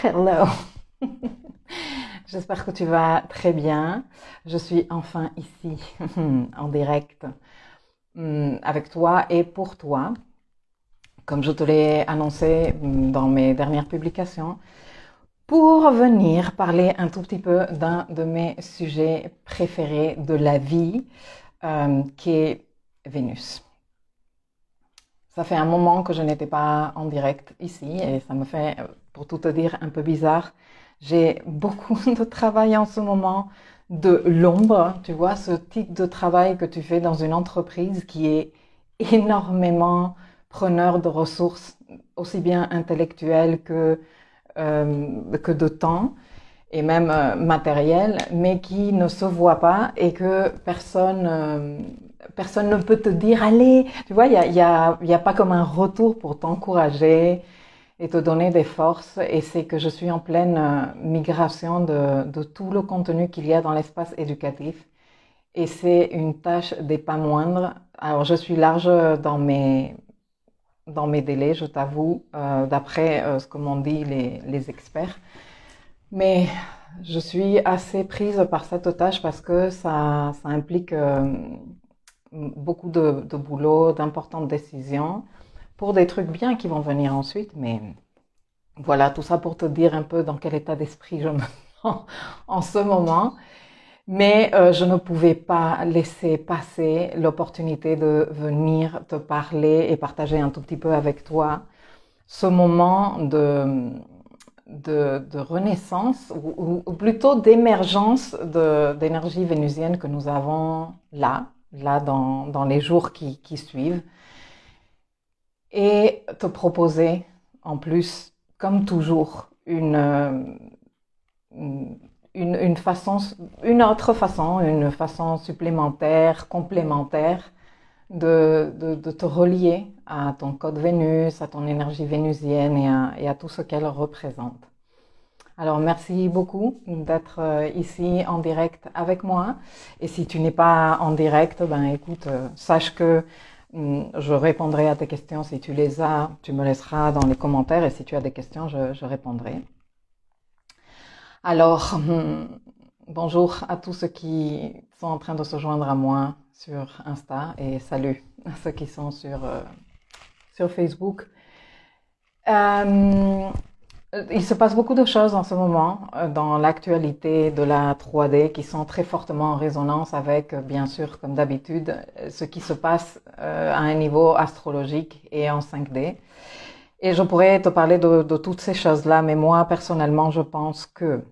Hello. J'espère que tu vas très bien. Je suis enfin ici en direct avec toi et pour toi, comme je te l'ai annoncé dans mes dernières publications, pour venir parler un tout petit peu d'un de mes sujets préférés de la vie, qui est Vénus. Ça fait un moment que je n'étais pas en direct ici et ça me fait, pour tout te dire, un peu bizarre. J'ai beaucoup de travail en ce moment de l'ombre, tu vois, ce type de travail que tu fais dans une entreprise qui est énormément preneur de ressources, aussi bien intellectuelles que de temps et même matériel, mais qui ne se voit pas et que personne ne peut te dire allez, tu vois, il y a pas comme un retour pour t'encourager et te donner des forces. Et c'est que je suis en pleine migration de tout le contenu qu'il y a dans l'espace éducatif. Et c'est une tâche des pas moindres. Alors je suis large dans mes délais, je t'avoue, d'après ce que m'ont dit les experts. Mais je suis assez prise par cette tâche parce que ça implique beaucoup de boulot, d'importantes décisions pour des trucs bien qui vont venir ensuite. Mais voilà, tout ça pour te dire un peu dans quel état d'esprit je me sens en ce moment. Mais je ne pouvais pas laisser passer l'opportunité de venir te parler et partager un tout petit peu avec toi ce moment de renaissance ou plutôt d'émergence d'énergie vénusienne que nous avons là dans les jours qui suivent et te proposer en plus, comme toujours, une façon, une façon supplémentaire, complémentaire de te relier à ton code Vénus, à ton énergie vénusienne et à tout ce qu'elle représente. Alors merci beaucoup d'être ici en direct avec moi. Et si tu n'es pas en direct, ben écoute, sache que je répondrai à tes questions si tu les as. Tu me laisseras dans les commentaires et si tu as des questions, je répondrai. Alors, bonjour à tous ceux qui sont en train de se joindre à moi sur Insta et salut à ceux qui sont sur Facebook. Il se passe beaucoup de choses en ce moment dans l'actualité de la 3D qui sont très fortement en résonance avec, bien sûr, comme d'habitude, ce qui se passe à un niveau astrologique et en 5D. Et je pourrais te parler de toutes ces choses-là, mais moi, personnellement, je pense que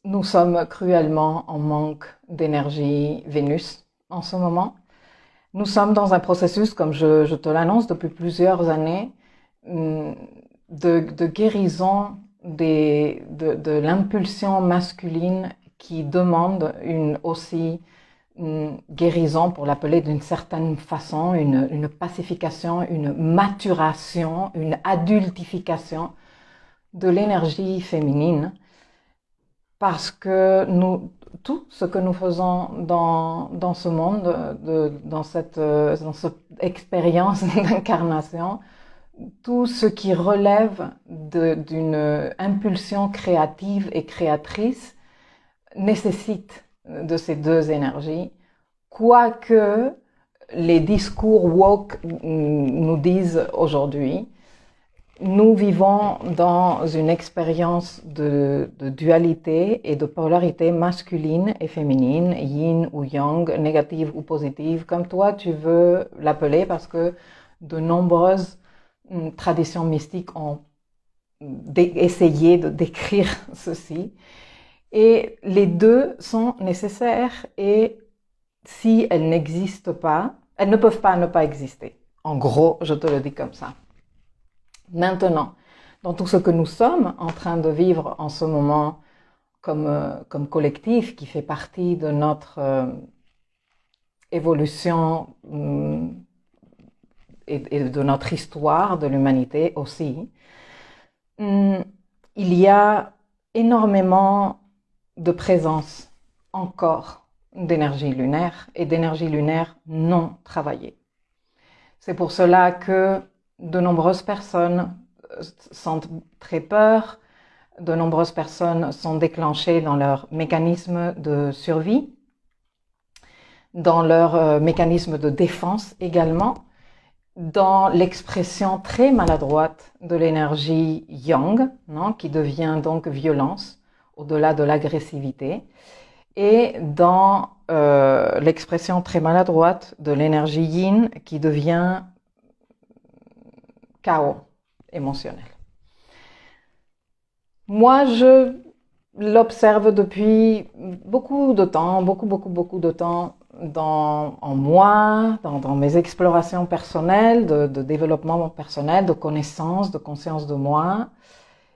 nous sommes cruellement en manque d'énergie Vénus en ce moment. Nous sommes dans un processus, comme je te l'annonce depuis plusieurs années, de guérison de l'impulsion masculine qui demande une guérison, pour l'appeler d'une certaine façon, une pacification, une maturation, une adultification de l'énergie féminine. Parce que tout ce que nous faisons dans ce monde, dans cette expérience d'incarnation, tout ce qui relève d'une impulsion créative et créatrice nécessite de ces deux énergies, quoique les discours woke nous disent aujourd'hui. Nous vivons dans une expérience de dualité et de polarité masculine et féminine, yin ou yang, négative ou positive, comme toi tu veux l'appeler, parce que de nombreuses traditions mystiques ont essayé de décrire ceci. Et les deux sont nécessaires et si elles n'existent pas, elles ne peuvent pas ne pas exister. En gros, je te le dis comme ça. Maintenant, dans tout ce que nous sommes en train de vivre en ce moment comme collectif qui fait partie de notre évolution et de notre histoire de l'humanité aussi, il y a énormément de présence encore d'énergie lunaire et d'énergie lunaire non travaillée. C'est pour cela que de nombreuses personnes sentent très peur. De nombreuses personnes sont déclenchées dans leur mécanisme de survie, dans leur mécanisme de défense également, dans l'expression très maladroite de l'énergie yang, non, qui devient donc violence, au-delà de l'agressivité, et dans l'expression très maladroite de l'énergie yin, qui devient chaos émotionnel. Moi, je l'observe depuis beaucoup de temps, beaucoup de temps en moi, dans mes explorations personnelles, de développement personnel, de connaissance, de conscience de moi,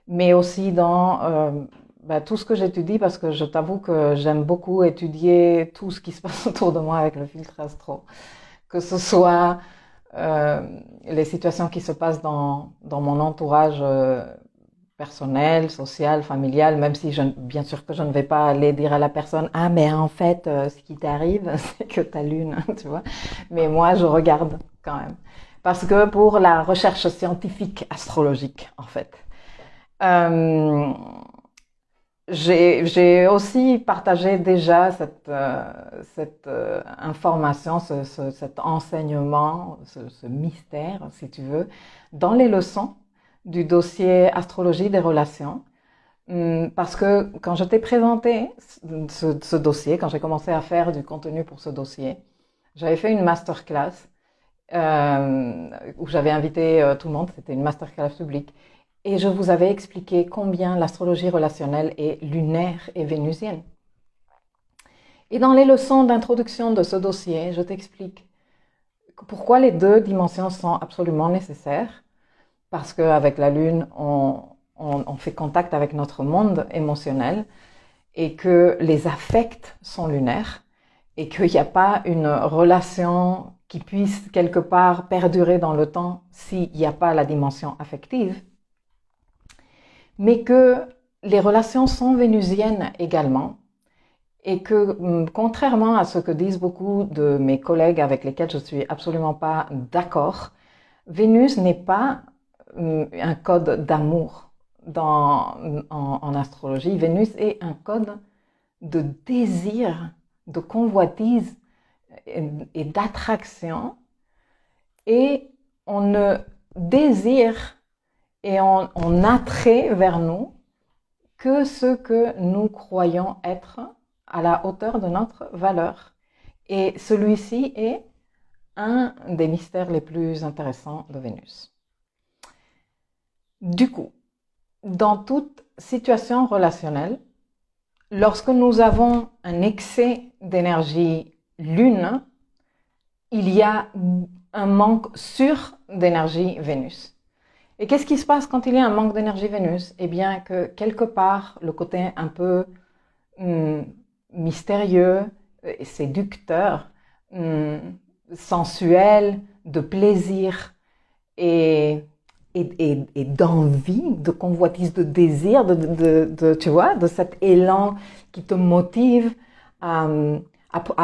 mais aussi dans tout ce que j'étudie, parce que je t'avoue que j'aime beaucoup étudier tout ce qui se passe autour de moi avec le filtre astro, que ce soit les situations qui se passent dans mon entourage personnel, social, familial, même si bien sûr que je ne vais pas aller dire à la personne « Ah, mais en fait, ce qui t'arrive, c'est que ta lune, tu vois ». Mais moi, je regarde quand même. Parce que pour la recherche scientifique astrologique, en fait, j'ai aussi partagé déjà cette information, cet enseignement, ce mystère, si tu veux, dans les leçons du dossier astrologie des relations, parce que quand je t'ai présenté ce dossier, quand j'ai commencé à faire du contenu pour ce dossier, j'avais fait une masterclass où j'avais invité tout le monde, c'était une masterclass publique, et je vous avais expliqué combien l'astrologie relationnelle est lunaire et vénusienne. Et dans les leçons d'introduction de ce dossier, je t'explique pourquoi les deux dimensions sont absolument nécessaires. Parce qu'avec la Lune, on fait contact avec notre monde émotionnel et que les affects sont lunaires et qu'il n'y a pas une relation qui puisse quelque part perdurer dans le temps s'il n'y a pas la dimension affective, mais que les relations sont vénusiennes également et que contrairement à ce que disent beaucoup de mes collègues avec lesquels je ne suis absolument pas d'accord, Vénus n'est pas un code d'amour en astrologie. Vénus est un code de désir, de convoitise et d'attraction. Et on ne désire et on attrait vers nous que ce que nous croyons être à la hauteur de notre valeur. Et celui-ci est un des mystères les plus intéressants de Vénus. Du coup, dans toute situation relationnelle, lorsque nous avons un excès d'énergie lune, il y a un manque sûr d'énergie Vénus. Et qu'est-ce qui se passe quand il y a un manque d'énergie Vénus? Eh bien que quelque part, le côté un peu mystérieux, séducteur, sensuel, de plaisir et d'envie, de convoitise, de désir, tu vois, de cet élan qui te motive à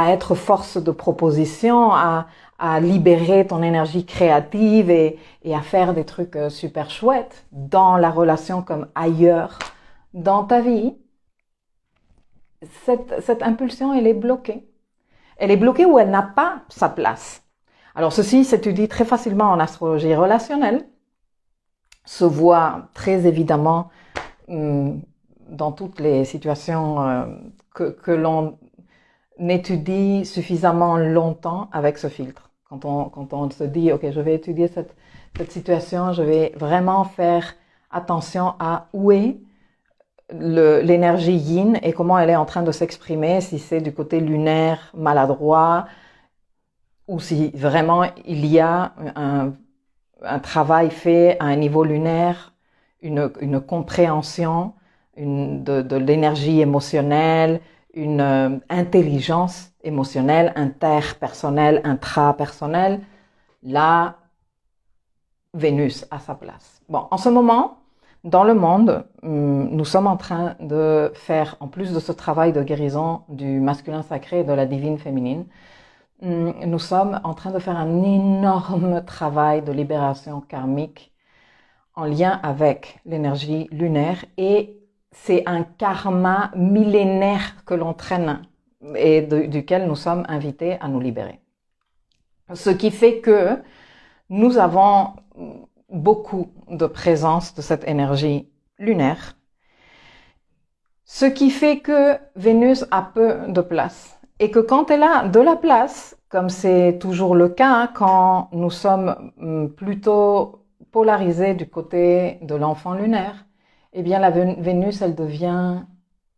être force de proposition, à libérer ton énergie créative et à faire des trucs super chouettes dans la relation comme ailleurs dans ta vie. Cette impulsion, elle est bloquée. Elle est bloquée ou elle n'a pas sa place. Alors ceci s'étudie très facilement en astrologie relationnelle, se voit très évidemment dans toutes les situations que l'on étudie suffisamment longtemps avec ce filtre. Quand on se dit, ok, je vais étudier cette situation, je vais vraiment faire attention à où est l'énergie yin et comment elle est en train de s'exprimer, si c'est du côté lunaire, maladroit, ou si vraiment il y a un travail fait à un niveau lunaire, une compréhension de l'énergie émotionnelle, une intelligence émotionnelle, interpersonnelle, intrapersonnelle. Là, Vénus a sa place. Bon, en ce moment, dans le monde, nous sommes en train de faire, en plus de ce travail de guérison du masculin sacré et de la divine féminine, nous sommes en train de faire un énorme travail de libération karmique en lien avec l'énergie lunaire et c'est un karma millénaire que l'on traîne et duquel nous sommes invités à nous libérer. Ce qui fait que nous avons beaucoup de présence de cette énergie lunaire, ce qui fait que Vénus a peu de place et que quand elle a de la place, comme c'est toujours le cas quand nous sommes plutôt polarisés du côté de l'enfant lunaire, eh bien la Vénus, elle devient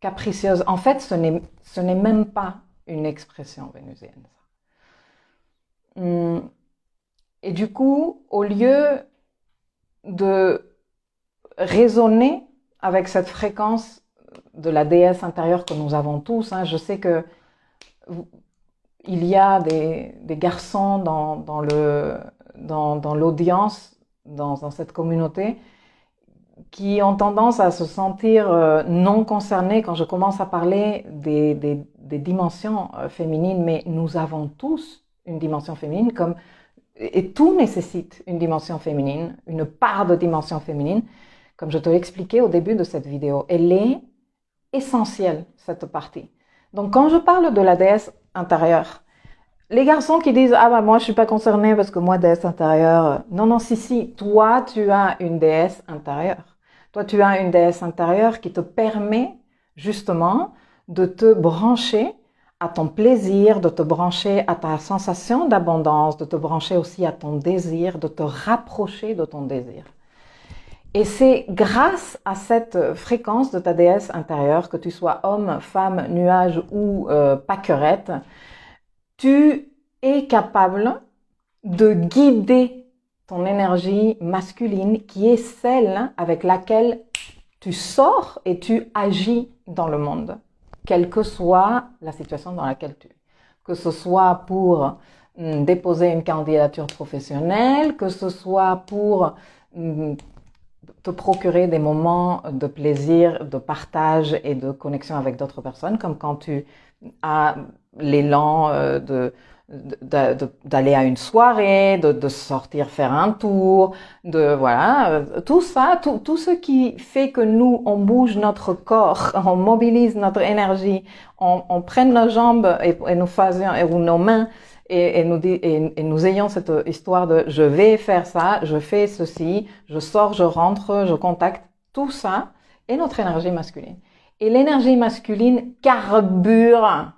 capricieuse. En fait, ce n'est même pas une expression vénusienne. Et du coup, au lieu de raisonner avec cette fréquence de la déesse intérieure que nous avons tous, je sais que il y a des garçons dans l'audience, dans cette communauté, qui ont tendance à se sentir non concernés quand je commence à parler des dimensions féminines, mais nous avons tous une dimension féminine, et tout nécessite une dimension féminine, une part de dimension féminine, comme je te l'ai expliqué au début de cette vidéo. Elle est essentielle, cette partie. Donc quand je parle de la déesse intérieure, les garçons qui disent « Ah bah moi je suis pas concerné parce que moi déesse intérieure… » Non, si, toi tu as une déesse intérieure. Toi tu as une déesse intérieure qui te permet justement de te brancher à ton plaisir, de te brancher à ta sensation d'abondance, de te brancher aussi à ton désir, de te rapprocher de ton désir. Et c'est grâce à cette fréquence de ta déesse intérieure, que tu sois homme, femme, nuage ou pâquerette, tu es capable de guider ton énergie masculine qui est celle avec laquelle tu sors et tu agis dans le monde, quelle que soit la situation dans laquelle tu es. Que ce soit pour déposer une candidature professionnelle, que ce soit pour te procurer des moments de plaisir, de partage et de connexion avec d'autres personnes, comme quand tu as l'élan d'aller à une soirée, de sortir faire un tour, voilà, tout ça, tout ce qui fait que nous, on bouge notre corps, on mobilise notre énergie, on prenne nos jambes et nous fassions, ou nos mains, et nous ayons cette histoire de je vais faire ça, je fais ceci, je sors, je rentre, je contacte, tout ça est notre énergie masculine. Et l'énergie masculine carbure,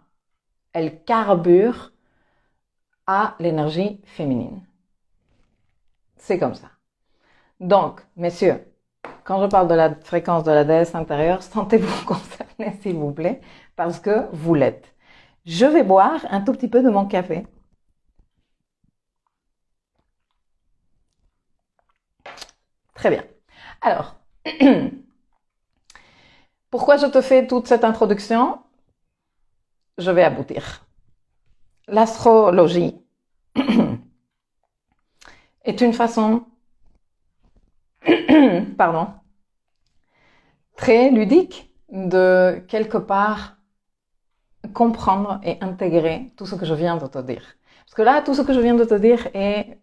elle carbure à l'énergie féminine. C'est comme ça. Donc, messieurs, quand je parle de la fréquence de la déesse intérieure, sentez-vous concernés s'il vous plaît, parce que vous l'êtes. Je vais boire un tout petit peu de mon café. Très bien. Alors, pourquoi je te fais toute cette introduction? Je vais aboutir. L'astrologie est une façon, très ludique de quelque part comprendre et intégrer tout ce que je viens de te dire. Parce que là, tout ce que je viens de te dire est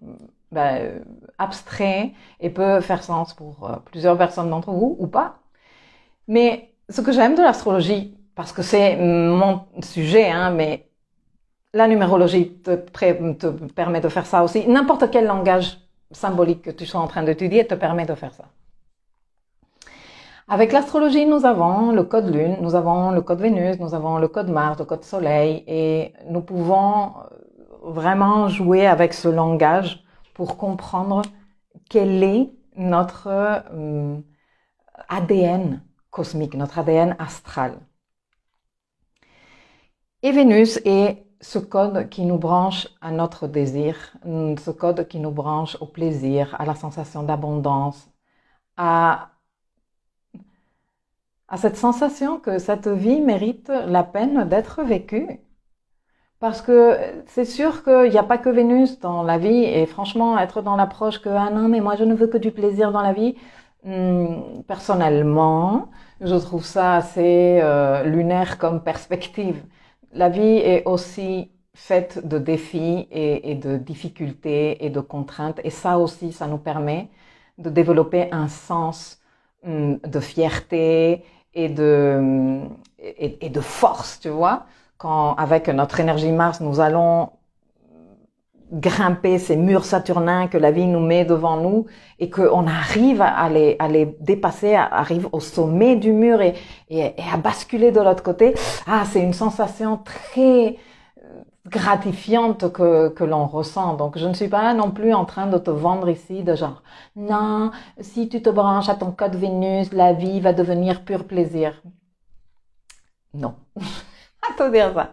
abstrait et peut faire sens pour plusieurs personnes d'entre vous ou pas. Mais ce que j'aime de l'astrologie, parce que c'est mon sujet, mais la numérologie te permet de faire ça aussi. N'importe quel langage symbolique que tu sois en train d'étudier te permet de faire ça. Avec l'astrologie, nous avons le code Lune, nous avons le code Vénus, nous avons le code Mars, le code Soleil, et nous pouvons vraiment jouer avec ce langage pour comprendre quel est notre ADN cosmique, notre ADN astral. Et Vénus est ce code qui nous branche à notre désir, ce code qui nous branche au plaisir, à la sensation d'abondance, à cette sensation que cette vie mérite la peine d'être vécue. Parce que c'est sûr qu'il n'y a pas que Vénus dans la vie, et franchement, être dans l'approche que « Ah non, mais moi je ne veux que du plaisir dans la vie », personnellement, je trouve ça assez lunaire comme perspective. La vie est aussi faite de défis et de difficultés et de contraintes, et ça aussi, ça nous permet de développer un sens de fierté et de force, tu vois. Quand avec notre énergie Mars, nous allons grimper ces murs saturniens que la vie nous met devant nous et qu'on arrive à les dépasser, arrive au sommet du mur et à basculer de l'autre côté. Ah, c'est une sensation très gratifiante que l'on ressent. Donc, je ne suis pas non plus en train de te vendre ici de genre, non, si tu te branches à ton code Vénus, la vie va devenir pur plaisir. Non, à te dire ça.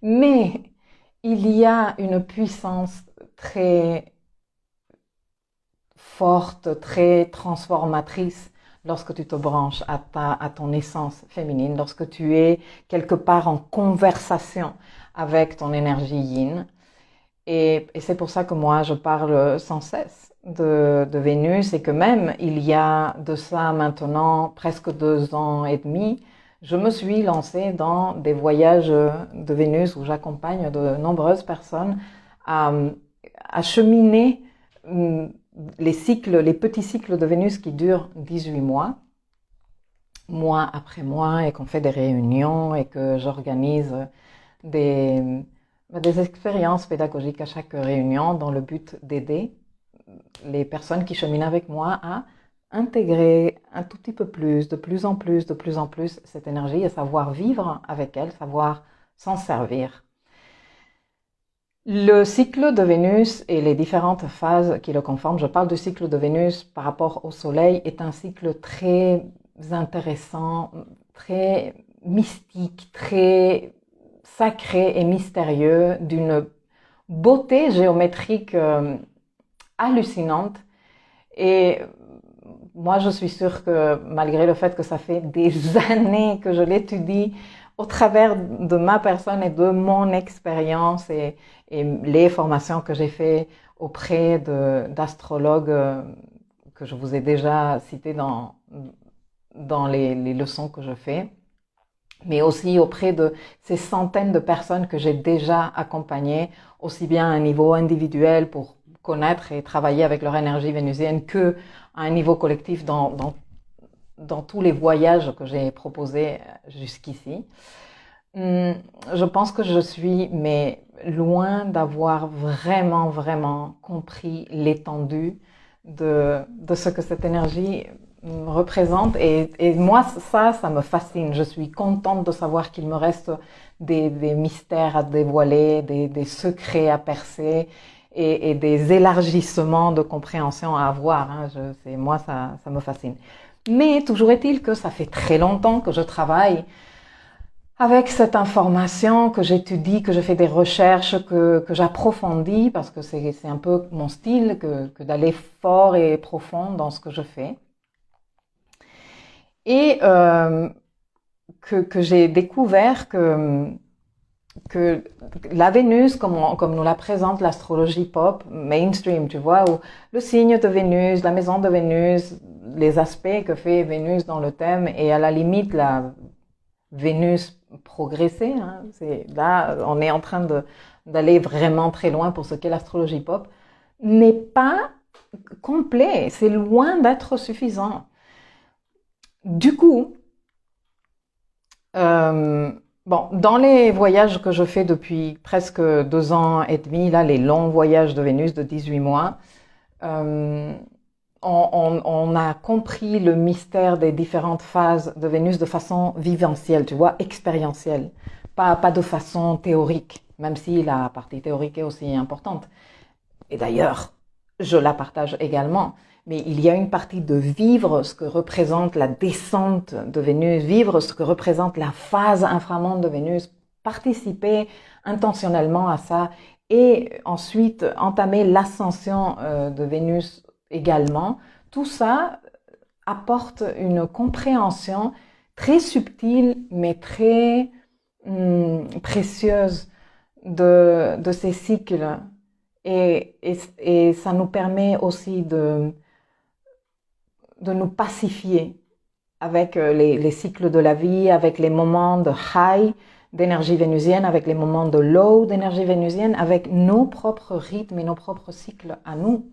Mais il y a une puissance très forte, très transformatrice lorsque tu te branches à ton essence féminine, lorsque tu es quelque part en conversation avec ton énergie yin. Et c'est pour ça que moi, je parle sans cesse de Vénus et que même il y a de ça maintenant presque 2 ans et demi, je me suis lancée dans des voyages de Vénus où j'accompagne de nombreuses personnes à cheminer les petits cycles de Vénus qui durent 18 mois après mois, et qu'on fait des réunions et que j'organise des expériences pédagogiques à chaque réunion dans le but d'aider les personnes qui cheminent avec moi à intégrer un tout petit peu plus, de plus en plus cette énergie et savoir vivre avec elle, savoir s'en servir. Le cycle de Vénus et les différentes phases qui le conforment, je parle du cycle de Vénus par rapport au Soleil, est un cycle très intéressant, très mystique, très sacré et mystérieux, d'une beauté géométrique hallucinante. Et moi, je suis sûre que malgré le fait que ça fait des années que je l'étudie au travers de ma personne et de mon expérience et les formations que j'ai fait auprès d'astrologues que je vous ai déjà cités dans les leçons que je fais, mais aussi auprès de ces centaines de personnes que j'ai déjà accompagnées, aussi bien à un niveau individuel pour connaître et travailler avec leur énergie vénusienne que à un niveau collectif dans tous les voyages que j'ai proposés jusqu'ici. Je pense que je suis, mais loin d'avoir vraiment compris l'étendue de ce que cette énergie représente. Et moi, ça me fascine. Je suis contente de savoir qu'il me reste des mystères à dévoiler, des secrets à percer et des élargissements de compréhension à avoir. Moi, ça me fascine. Mais toujours est-il que ça fait très longtemps que je travaille avec cette information, que j'étudie, que je fais des recherches, que j'approfondis, parce que c'est un peu mon style, que d'aller fort et profond dans ce que je fais. Et que j'ai découvert que la Vénus, comme nous la présente l'astrologie pop, mainstream, tu vois, où le signe de Vénus, la maison de Vénus, les aspects que fait Vénus dans le thème, et à la limite la Vénus progressée, là, on est en train d'aller vraiment très loin pour ce qu'est l'astrologie pop, n'est pas complet, c'est loin d'être suffisant. Du coup, dans les voyages que je fais depuis presque 2 ans et demi, là, les longs voyages de Vénus de 18 mois, on a compris le mystère des différentes phases de Vénus de façon viventielle, tu vois, expérientielle, pas de façon théorique, même si la partie théorique est aussi importante. Et d'ailleurs, je la partage également. Mais il y a une partie de vivre ce que représente la descente de Vénus, vivre ce que représente la phase inframonde de Vénus, participer intentionnellement à ça et ensuite entamer l'ascension de Vénus également. Tout ça apporte une compréhension très subtile mais très précieuse de ces cycles. Et ça nous permet aussi de nous pacifier avec les cycles de la vie, avec les moments de high d'énergie vénusienne, avec les moments de low d'énergie vénusienne, avec nos propres rythmes et nos propres cycles à nous.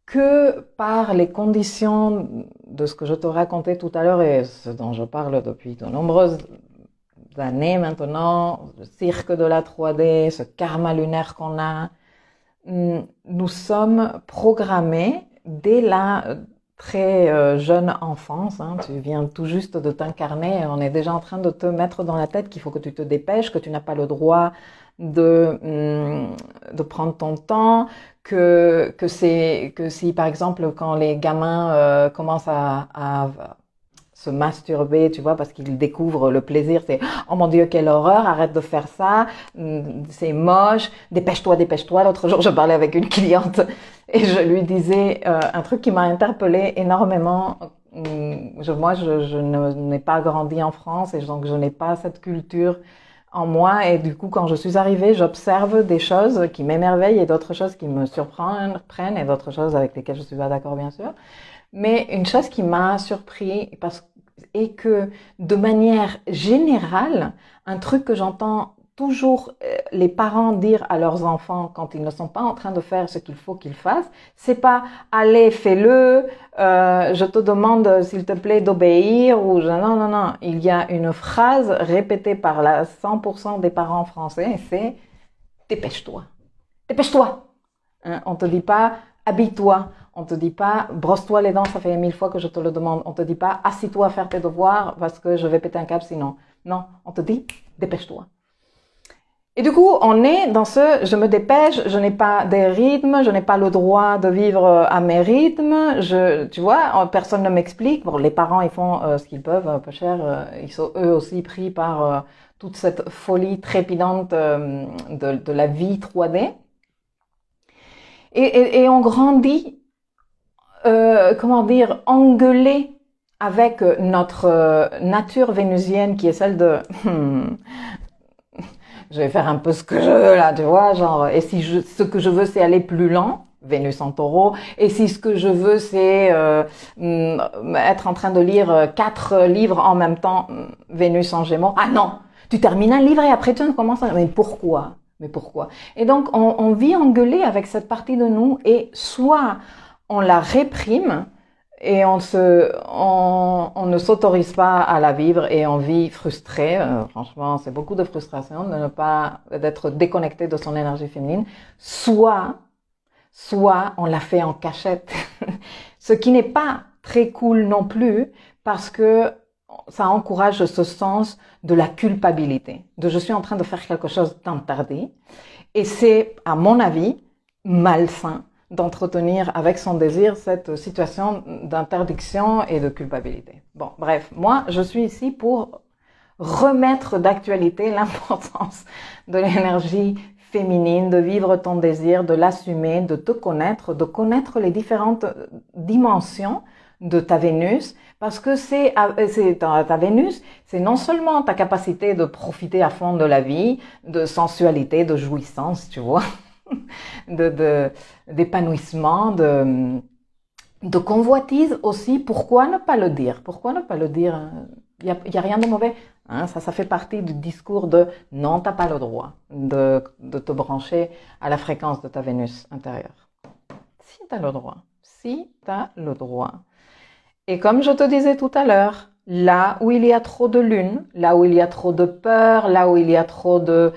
que par les conditions de ce que je te racontais tout à l'heure et ce dont je parle depuis de nombreuses années maintenant, le cirque de la 3D, ce karma lunaire qu'on a, nous sommes programmés dès la très jeune enfance, hein, tu viens tout juste de t'incarner, on est déjà en train de te mettre dans la tête qu'il faut que tu te dépêches, que tu n'as pas le droit de prendre ton temps, que si par exemple quand les gamins commencent à se masturber, tu vois, parce qu'ils découvrent le plaisir, c'est oh mon Dieu, quelle horreur, arrête de faire ça, c'est moche, dépêche-toi, dépêche-toi. L'autre jour, je parlais avec une cliente et je lui disais un truc qui m'a interpellée énormément. Moi, je n'ai pas grandi en France et donc je n'ai pas cette culture en moi et du coup, quand je suis arrivée, j'observe des choses qui m'émerveillent et d'autres choses qui me surprennent et d'autres choses avec lesquelles je suis pas d'accord, bien sûr. Mais une chose qui m'a surpris est que de manière générale, un truc que j'entends toujours les parents dire à leurs enfants quand ils ne sont pas en train de faire ce qu'il faut qu'ils fassent, c'est pas allez fais-le, je te demande s'il te plaît d'obéir ou non non non. Il y a une phrase répétée par 100% des parents français, c'est dépêche-toi, dépêche-toi. Hein, on te dit pas habille-toi. On te dit pas, brosse-toi les dents, ça fait 1000 fois que je te le demande. On te dit pas, assis-toi à faire tes devoirs parce que je vais péter un câble sinon. Non, on te dit, dépêche-toi. Et du coup, on est dans je me dépêche, je n'ai pas des rythmes, je n'ai pas le droit de vivre à mes rythmes, tu vois, personne ne m'explique. Bon, les parents, ils font ce qu'ils peuvent, un peu cher, ils sont eux aussi pris par toute cette folie trépidante de la vie 3D. Et on grandit engueulé avec notre nature vénusienne qui est celle de je vais faire un peu ce que je veux là, tu vois, genre, et si ce que je veux c'est aller plus lent, Vénus en taureau, et si ce que je veux c'est être en train de lire 4 livres en même temps, Vénus en gémeaux, ah non, tu termines un livre et après tu commences à... Mais pourquoi ? Et donc on vit engueulé avec cette partie de nous et soit on la réprime et on ne s'autorise pas à la vivre et on vit frustré. Franchement, c'est beaucoup de frustration d'être déconnecté de son énergie féminine. Soit on la fait en cachette. Ce qui n'est pas très cool non plus parce que ça encourage ce sens de la culpabilité. De je suis en train de faire quelque chose d'interdit. Et c'est, à mon avis, malsain d'entretenir avec son désir cette situation d'interdiction et de culpabilité. Bon, bref, moi, je suis ici pour remettre d'actualité l'importance de l'énergie féminine, de vivre ton désir, de l'assumer, de te connaître, de connaître les différentes dimensions de ta Vénus, parce que ta Vénus, c'est non seulement ta capacité de profiter à fond de la vie, de sensualité, de jouissance, tu vois, d'épanouissement, de convoitise aussi. Pourquoi ne pas le dire? Il y a rien de mauvais. Hein, ça fait partie du discours de non, t'as pas le droit de te brancher à la fréquence de ta Vénus intérieure. Si t'as le droit. Et comme je te disais tout à l'heure, là où il y a trop de lune, là où il y a trop de peur, là où il y a trop de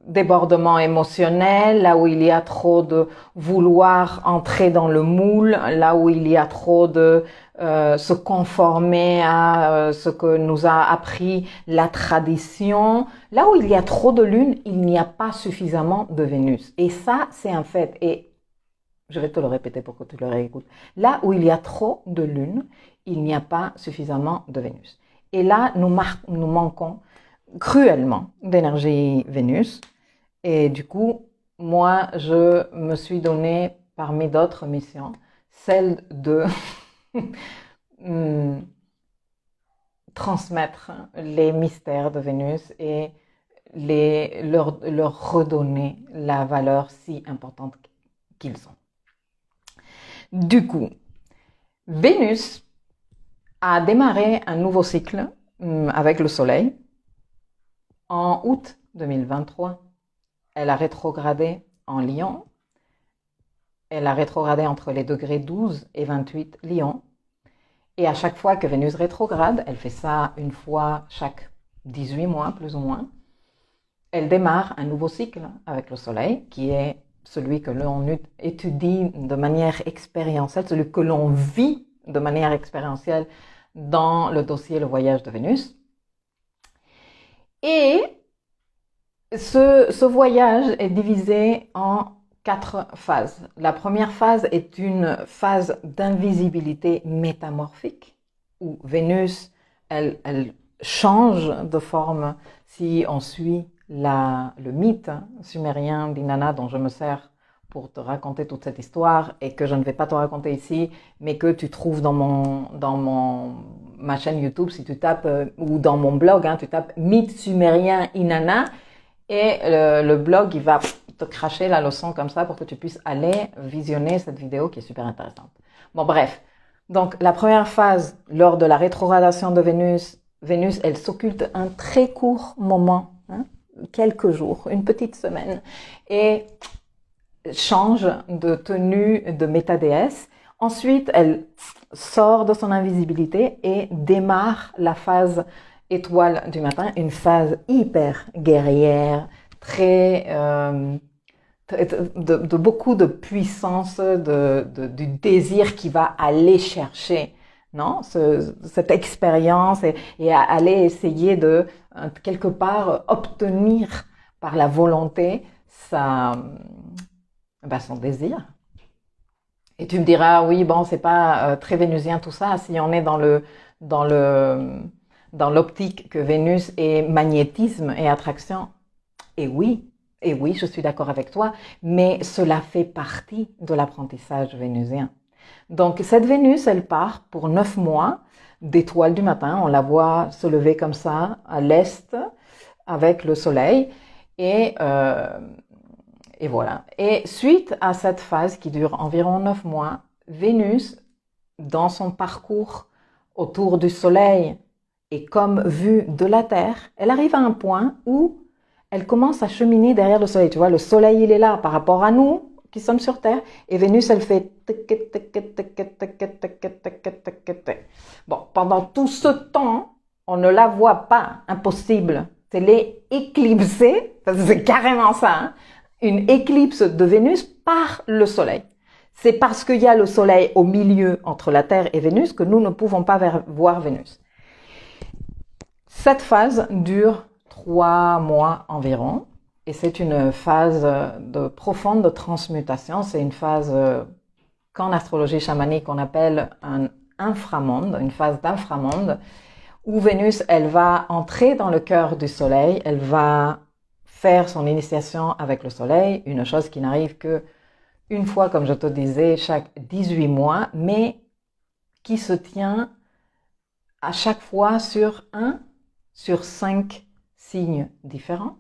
débordement émotionnel, là où il y a trop de vouloir entrer dans le moule, là où il y a trop de se conformer à ce que nous a appris la tradition, là où il y a trop de lune, il n'y a pas suffisamment de Vénus. Et ça, c'est un fait. Et je vais te le répéter pour que tu le réécoutes. Là où il y a trop de lune, il n'y a pas suffisamment de Vénus. Et là, nous manquons cruellement d'énergie Vénus. Et du coup, moi, je me suis donné, parmi d'autres missions, celle de transmettre les mystères de Vénus et leur redonner la valeur si importante qu'ils ont. Du coup, Vénus a démarré un nouveau cycle avec le Soleil en août 2023. Elle a rétrogradé en Lion elle a rétrogradé entre les degrés 12 et 28 Lion. Et à chaque fois que Vénus rétrograde, elle fait ça une fois chaque 18 mois, plus ou moins, elle démarre un nouveau cycle avec le Soleil, qui est celui que l'on étudie de manière expérientielle, celui que l'on vit de manière expérientielle dans le dossier Le Voyage de Vénus. Et ce voyage est divisé en 4 phases. La première phase est une phase d'invisibilité métamorphique, où Vénus, elle change de forme si on suit le mythe sumérien d'Inanna dont je me sers pour te raconter toute cette histoire et que je ne vais pas te raconter ici, mais que tu trouves dans ma chaîne YouTube, si tu tapes, ou dans mon blog, tu tapes mythe sumérien Inanna, et le blog, il va te cracher la leçon comme ça pour que tu puisses aller visionner cette vidéo qui est super intéressante. Bon, bref. Donc, la première phase, lors de la rétrogradation de Vénus, elle s'occulte un très court moment, quelques jours, une petite semaine, et change de tenue de métadéesse. Ensuite, elle sort de son invisibilité et démarre la phase étoile du matin, une phase hyper guerrière, de beaucoup de puissance, du désir qui va aller chercher, non, cette expérience et aller essayer de quelque part obtenir par la volonté son désir. Et tu me diras, oui, bon, c'est pas très vénusien tout ça, si on est dans l'optique que Vénus est magnétisme et attraction. Et oui, je suis d'accord avec toi, mais cela fait partie de l'apprentissage vénusien. Donc, cette Vénus, elle part pour 9 mois d'étoile du matin. On la voit se lever comme ça, à l'est, avec le soleil. Et voilà. Et suite à cette phase qui dure environ 9 mois, Vénus, dans son parcours autour du soleil et comme vue de la Terre, elle arrive à un point où elle commence à cheminer derrière le soleil. Tu vois, le soleil, il est là par rapport à nous qui sommes sur Terre. Et Vénus, elle fait... Bon, pendant tout ce temps, on ne la voit pas. Impossible. Elle est éclipsée. C'est carrément ça. Une éclipse de Vénus par le soleil. C'est parce qu'il y a le soleil au milieu entre la Terre et Vénus que nous ne pouvons pas voir Vénus. Cette phase dure 3 mois environ, et c'est une phase profonde transmutation. C'est une phase qu'en astrologie chamanique on appelle un inframonde, une phase d'inframonde, où Vénus, elle va entrer dans le cœur du soleil, elle va faire son initiation avec le soleil, une chose qui n'arrive que une fois, comme je te disais, chaque 18 mois, mais qui se tient à chaque fois sur 5 signes différents.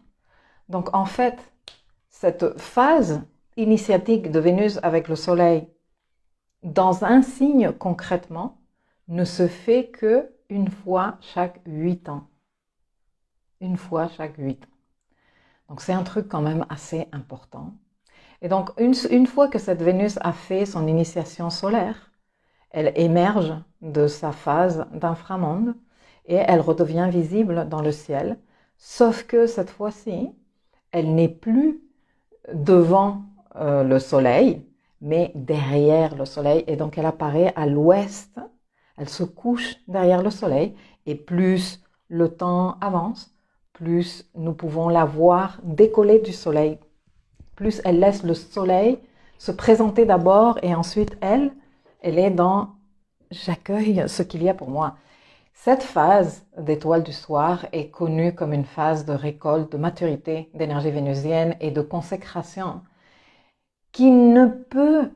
Donc en fait, cette phase initiatique de Vénus avec le Soleil dans un signe concrètement ne se fait que une fois chaque 8 ans. Une fois chaque 8 ans. Donc c'est un truc quand même assez important. Et donc une fois que cette Vénus a fait son initiation solaire, elle émerge de sa phase d'inframonde et elle redevient visible dans le ciel, sauf que cette fois-ci, elle n'est plus devant le soleil, mais derrière le soleil, et donc elle apparaît à l'ouest, elle se couche derrière le soleil, et plus le temps avance, plus nous pouvons la voir décoller du soleil, plus elle laisse le soleil se présenter d'abord, et ensuite elle est dans « j'accueille ce qu'il y a pour moi ». Cette phase d'étoile du soir est connue comme une phase de récolte, de maturité d'énergie vénusienne et de consécration qui ne peut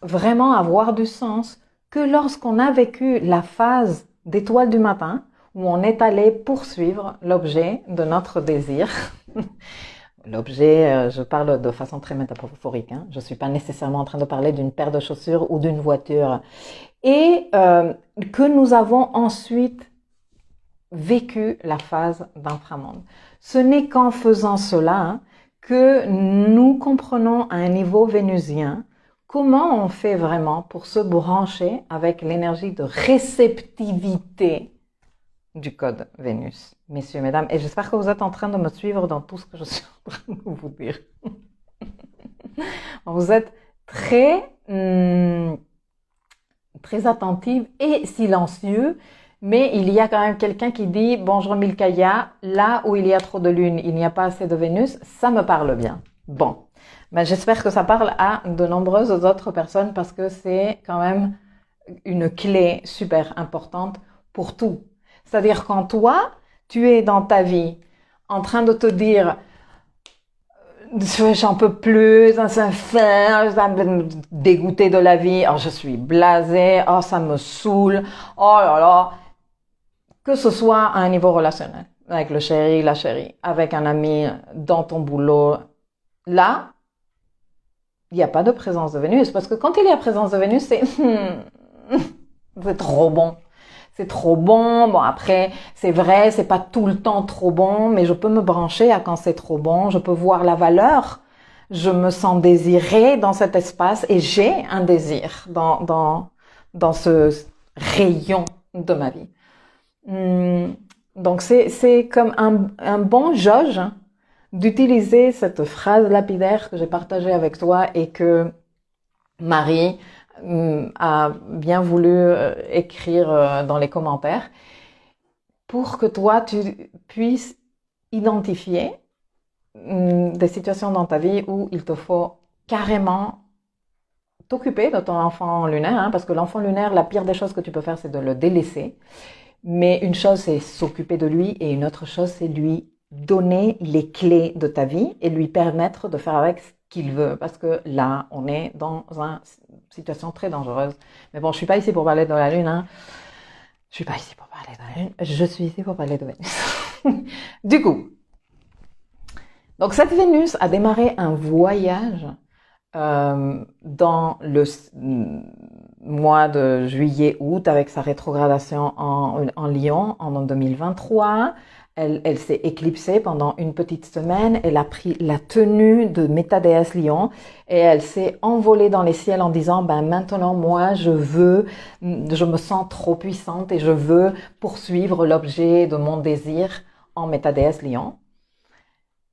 vraiment avoir du sens que lorsqu'on a vécu la phase d'étoile du matin où on est allé poursuivre l'objet de notre désir. L'objet, je parle de façon très métaphorique, je ne suis pas nécessairement en train de parler d'une paire de chaussures ou d'une voiture. Et que nous avons ensuite vécu la phase d'inframonde. Ce n'est qu'en faisant cela que nous comprenons à un niveau vénusien comment on fait vraiment pour se brancher avec l'énergie de réceptivité du code Vénus, messieurs, mesdames. Et j'espère que vous êtes en train de me suivre dans tout ce que je suis en train de vous dire. Vous êtes très attentive et silencieux, mais il y a quand même quelqu'un qui dit « Bonjour Milkaya, là où il y a trop de lune, il n'y a pas assez de Vénus », ça me parle bien. Bon, ben, j'espère que ça parle à de nombreuses autres personnes parce que c'est quand même une clé super importante pour tout. C'est-à-dire quand toi, tu es dans ta vie en train de te dire j'en peux plus, ça me dégoûter de la vie, oh, je suis blasée, oh, ça me saoule, oh là là. Que ce soit à un niveau relationnel, avec le chéri, la chérie, avec un ami, dans ton boulot, là, il n'y a pas de présence de Vénus. Parce que quand il y a présence de Vénus, c'est trop bon. C'est trop bon. Bon, après, c'est vrai, c'est pas tout le temps trop bon, mais je peux me brancher à quand c'est trop bon. Je peux voir la valeur. Je me sens désirée dans cet espace et j'ai un désir dans ce rayon de ma vie. Donc, c'est comme un bon jauge d'utiliser cette phrase lapidaire que j'ai partagée avec toi et que Marie a bien voulu écrire dans les commentaires pour que toi, tu puisses identifier des situations dans ta vie où il te faut carrément t'occuper de ton enfant lunaire, hein, parce que l'enfant lunaire, la pire des choses que tu peux faire, c'est de le délaisser. Mais une chose, c'est s'occuper de lui et une autre chose, c'est lui donner les clés de ta vie et lui permettre de faire avec ce qu'il veut. Parce que là, on est dans une situation très dangereuse. Mais bon, je suis pas ici pour parler de la Lune. Hein. Je suis pas ici pour parler de la Lune. Je suis ici pour parler de Vénus. Du coup, donc cette Vénus a démarré un voyage dans le mois de juillet-août avec sa rétrogradation en Lion en 2023. Elle s'est éclipsée pendant une petite semaine. Elle a pris la tenue de métadéesse Lion et elle s'est envolée dans les ciels en disant ben maintenant moi je me sens trop puissante et je veux poursuivre l'objet de mon désir en métadéesse Lion.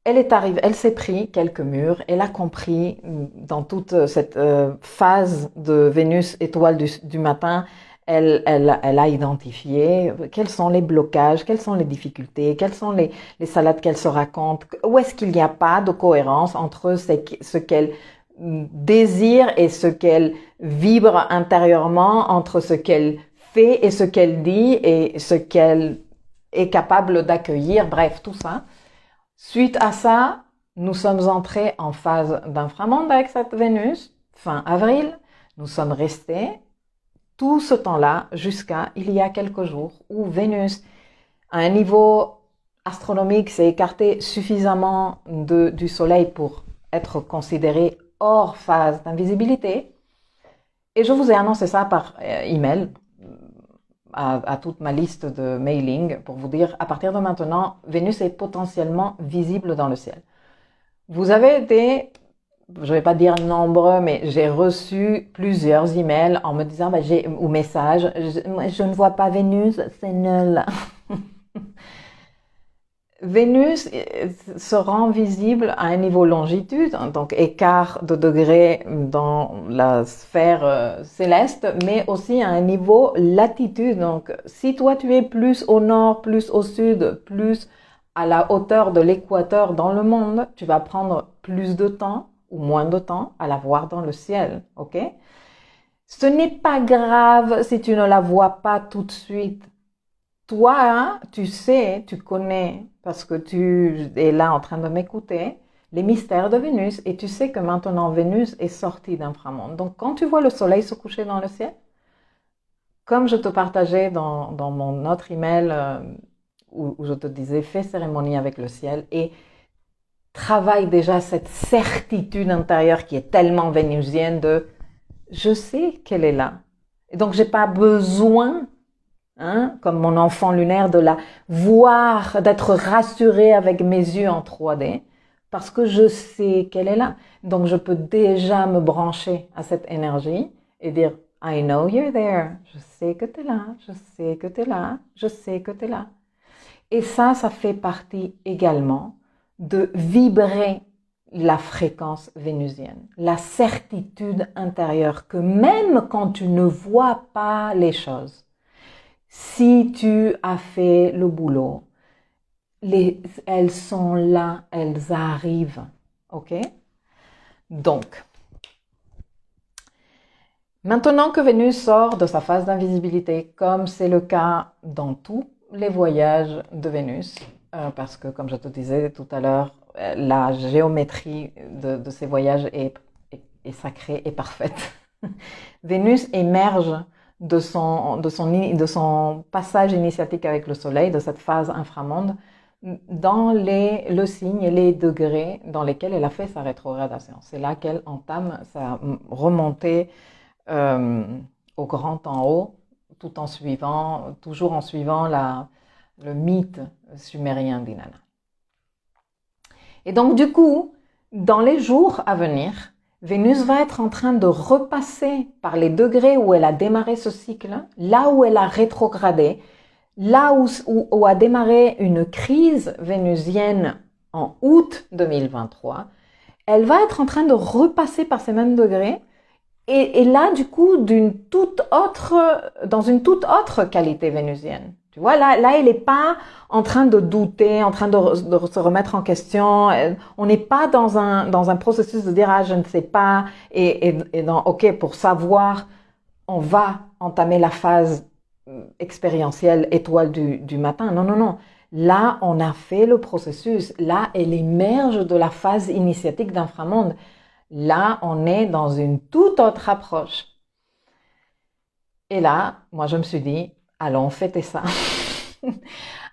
Elle est arrivée, elle s'est pris quelques murs, elle a compris dans toute cette phase de Vénus étoile du matin, elle a identifié quels sont les blocages, quelles sont les difficultés, quelles sont les salades qu'elle se raconte, où est-ce qu'il n'y a pas de cohérence entre ce qu'elle désire et ce qu'elle vibre intérieurement, entre ce qu'elle fait et ce qu'elle dit et ce qu'elle est capable d'accueillir, bref, tout ça. Suite à ça, nous sommes entrés en phase d'inframonde avec cette Vénus, fin avril. Nous sommes restés tout ce temps-là jusqu'à il y a quelques jours où Vénus, à un niveau astronomique, s'est écartée suffisamment du Soleil pour être considérée hors phase d'invisibilité. Et je vous ai annoncé ça par email à toute ma liste de mailing pour vous dire, à partir de maintenant, Vénus est potentiellement visible dans le ciel. Vous avez été, je vais pas dire nombreux, mais j'ai reçu plusieurs emails en me disant, ou messages, je ne vois pas Vénus, c'est nul. Vénus se rend visible à un niveau longitude, donc écart de degrés dans la sphère céleste, mais aussi à un niveau latitude. Donc, si toi tu es plus au nord, plus au sud, plus à la hauteur de l'équateur dans le monde, tu vas prendre plus de temps ou moins de temps à la voir dans le ciel, ok? Ce n'est pas grave si tu ne la vois pas tout de suite. Toi, hein, tu sais, tu connais, parce que tu es là en train de m'écouter, les mystères de Vénus, et tu sais que maintenant Vénus est sortie d'inframonde. Donc, quand tu vois le soleil se coucher dans le ciel, comme je te partageais dans mon autre email où je te disais, fais cérémonie avec le ciel et travaille déjà cette certitude intérieure qui est tellement vénusienne de « je sais qu'elle est là ». Et donc, j'ai pas besoin... Hein, comme mon enfant lunaire, de la voir, d'être rassurée avec mes yeux en 3D, parce que je sais qu'elle est là. Donc, je peux déjà me brancher à cette énergie et dire « I know you're there ». Je sais que tu es là, je sais que tu es là, je sais que tu es là. Et ça fait partie également de vibrer la fréquence vénusienne, la certitude intérieure que même quand tu ne vois pas les choses, si tu as fait le boulot, elles sont là, elles arrivent, ok? Donc, maintenant que Vénus sort de sa phase d'invisibilité, comme c'est le cas dans tous les voyages de Vénus, parce que comme je te disais tout à l'heure, la géométrie de ces voyages est sacrée et parfaite. Vénus émerge de son passage initiatique avec le Soleil, de cette phase inframonde, dans le signe et les degrés dans lesquels elle a fait sa rétrogradation. C'est là qu'elle entame sa remontée au grand en haut, toujours en suivant le mythe sumérien d'Inanna. Et donc du coup, dans les jours à venir, Vénus va être en train de repasser par les degrés où elle a démarré ce cycle, là où elle a rétrogradé, là où a démarré une crise vénusienne en août 2023. Elle va être en train de repasser par ces mêmes degrés et là, du coup, dans une toute autre qualité vénusienne. Tu vois, là, elle n'est pas en train de douter, en train de se remettre en question. On n'est pas dans un processus de dire, ah, je ne sais pas, ok, pour savoir, on va entamer la phase expérientielle étoile du matin. Non, non, non. Là, on a fait le processus. Là, elle émerge de la phase initiatique d'inframonde. Là, on est dans une toute autre approche. Et là, moi, je me suis dit, allons fêter ça.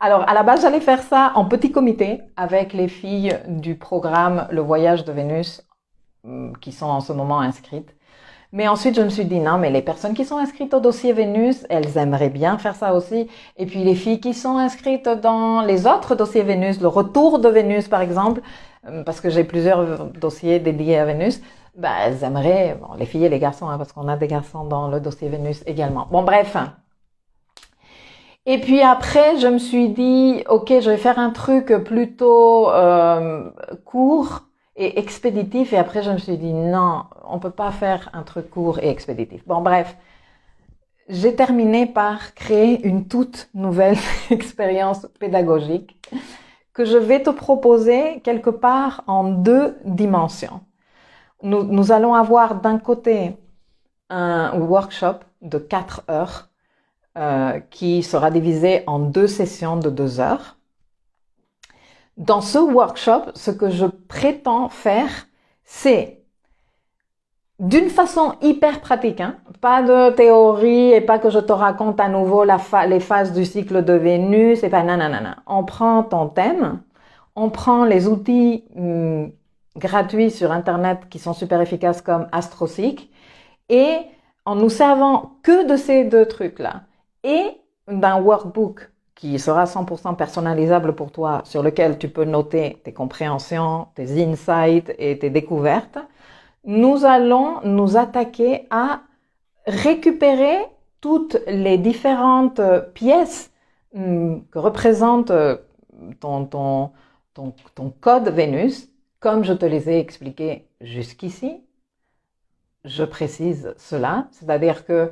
Alors, à la base, j'allais faire ça en petit comité avec les filles du programme Le Voyage de Vénus qui sont en ce moment inscrites. Mais ensuite, je me suis dit, non, mais les personnes qui sont inscrites au dossier Vénus, elles aimeraient bien faire ça aussi. Et puis, les filles qui sont inscrites dans les autres dossiers Vénus, le retour de Vénus, par exemple, parce que j'ai plusieurs dossiers dédiés à Vénus, elles aimeraient, les filles et les garçons, parce qu'on a des garçons dans le dossier Vénus également. Bon, bref. Et puis après, je me suis dit, ok, je vais faire un truc plutôt court et expéditif. Et après, je me suis dit, non, on peut pas faire un truc court et expéditif. Bon, bref. J'ai terminé par créer une toute nouvelle expérience pédagogique que je vais te proposer quelque part en 2 dimensions. Nous allons avoir d'un côté un workshop de 4 heures qui sera divisé en 2 sessions de 2 heures. Dans ce workshop, ce que je prétends faire, c'est d'une façon hyper pratique, pas de théorie et pas que je te raconte à nouveau les phases du cycle de Vénus et pas nanana. On prend ton thème, on prend les outils gratuits sur Internet qui sont super efficaces comme AstroSeek et en nous servant que de ces 2 trucs-là et d'un workbook qui sera 100% personnalisable pour toi, sur lequel tu peux noter tes compréhensions, tes insights et tes découvertes, nous allons nous attaquer à récupérer toutes les différentes pièces que représente ton code Vénus, comme je te les ai expliqués jusqu'ici. Je précise cela, c'est-à-dire que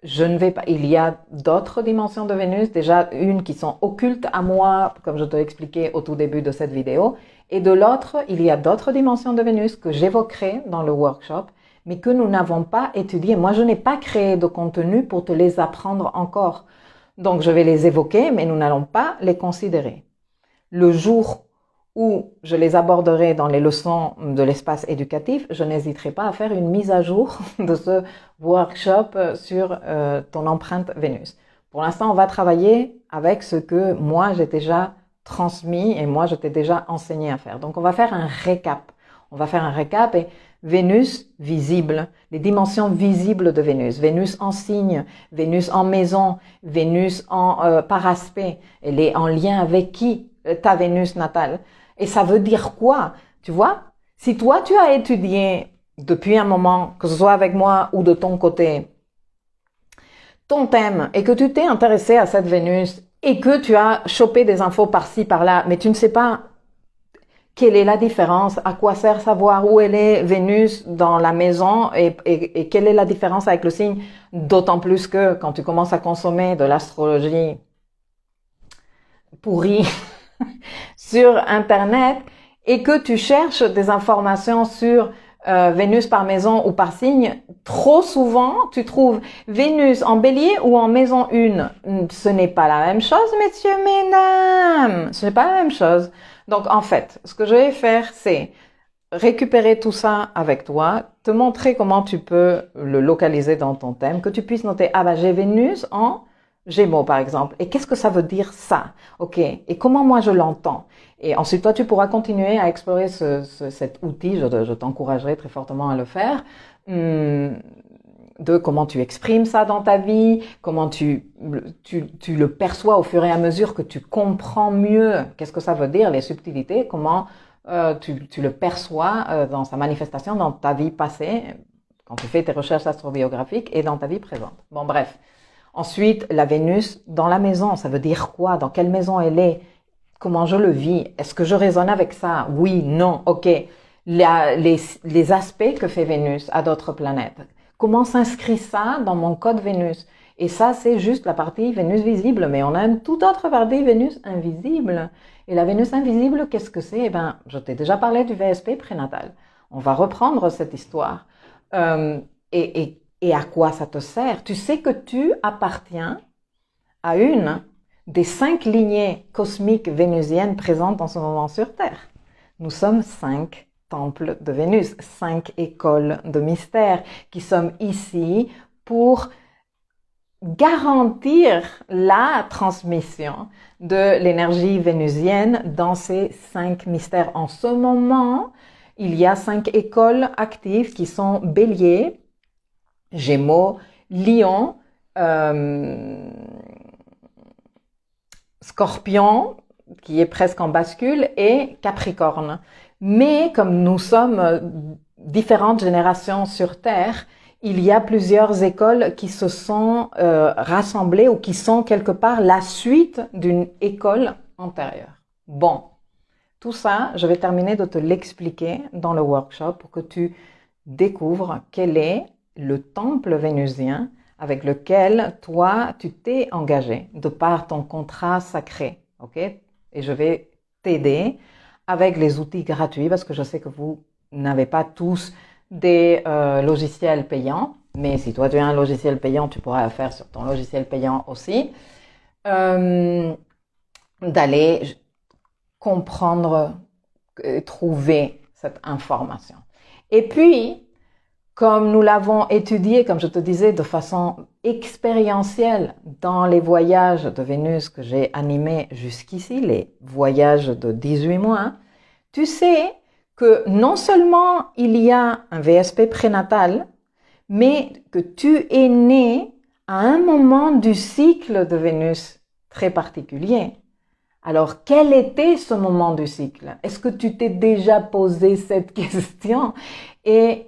je ne vais pas, il y a d'autres dimensions de Vénus, déjà une qui sont occultes à moi, comme je te l'ai expliqué au tout début de cette vidéo, et de l'autre, il y a d'autres dimensions de Vénus que j'évoquerai dans le workshop, mais que nous n'avons pas étudiées. Moi, je n'ai pas créé de contenu pour te les apprendre encore. Donc, je vais les évoquer, mais nous n'allons pas les considérer. Le jour où je les aborderai dans les leçons de l'espace éducatif, je n'hésiterai pas à faire une mise à jour de ce workshop sur ton empreinte Vénus. Pour l'instant, on va travailler avec ce que moi j'ai déjà transmis et moi je t'ai déjà enseigné à faire. Donc on va faire un récap. On va faire un récap et Vénus visible, les dimensions visibles de Vénus. Vénus en signe, Vénus en maison, Vénus par aspect. Elle est en lien avec qui? Ta Vénus natale. Et ça veut dire quoi? Tu vois? Si toi, tu as étudié depuis un moment, que ce soit avec moi ou de ton côté, ton thème et que tu t'es intéressé à cette Vénus et que tu as chopé des infos par-ci, par-là, mais tu ne sais pas quelle est la différence, à quoi sert savoir où elle est Vénus dans la maison et quelle est la différence avec le signe, d'autant plus que quand tu commences à consommer de l'astrologie pourrie sur Internet et que tu cherches des informations sur Vénus par maison ou par signe, trop souvent, tu trouves Vénus en bélier ou en maison 1. Ce n'est pas la même chose, messieurs, mesdames. Ce n'est pas la même chose. Donc, en fait, ce que je vais faire, c'est récupérer tout ça avec toi, te montrer comment tu peux le localiser dans ton thème, que tu puisses noter, ah bah, j'ai Vénus en Gémeaux, par exemple. Et qu'est-ce que ça veut dire ça? OK. Et comment moi je l'entends? Et ensuite, toi, tu pourras continuer à explorer cet outil. Je t'encouragerai très fortement à le faire. De comment tu exprimes ça dans ta vie, comment tu le perçois au fur et à mesure que tu comprends mieux qu'est-ce que ça veut dire, les subtilités, comment tu le perçois dans sa manifestation dans ta vie passée, quand tu fais tes recherches astrobiographiques et dans ta vie présente. Bon, bref. Ensuite, la Vénus dans la maison, ça veut dire quoi? Dans quelle maison elle est? Comment je le vis? Est-ce que je résonne avec ça? Oui, non, ok. Les aspects que fait Vénus à d'autres planètes. Comment s'inscrit ça dans mon code Vénus? Et ça, c'est juste la partie Vénus visible, mais on a une toute autre partie Vénus invisible. Et la Vénus invisible, qu'est-ce que c'est? Eh ben, je t'ai déjà parlé du VSP prénatal. On va reprendre cette histoire. Et à quoi ça te sert? Tu sais que tu appartiens à une des 5 lignées cosmiques vénusiennes présentes en ce moment sur Terre. Nous sommes 5 temples de Vénus, 5 écoles de mystère qui sommes ici pour garantir la transmission de l'énergie vénusienne dans ces 5 mystères. En ce moment, il y a 5 écoles actives qui sont Bélier, Gémeaux, Lion, Scorpion, qui est presque en bascule, et Capricorne. Mais comme nous sommes différentes générations sur Terre, il y a plusieurs écoles qui se sont rassemblées ou qui sont quelque part la suite d'une école antérieure. Bon, tout ça, je vais terminer de te l'expliquer dans le workshop pour que tu découvres quel est le temple vénusien avec lequel toi, tu t'es engagé de par ton contrat sacré, ok? Et je vais t'aider avec les outils gratuits parce que je sais que vous n'avez pas tous des logiciels payants, mais si toi tu as un logiciel payant, tu pourras le faire sur ton logiciel payant aussi, d'aller comprendre, trouver cette information. Et puis, comme nous l'avons étudié, comme je te disais, de façon expérientielle dans les voyages de Vénus que j'ai animés jusqu'ici, les voyages de 18 mois, tu sais que non seulement il y a un VSP prénatal, mais que tu es né à un moment du cycle de Vénus très particulier. Alors, quel était ce moment du cycle? Est-ce que tu t'es déjà posé cette question? Et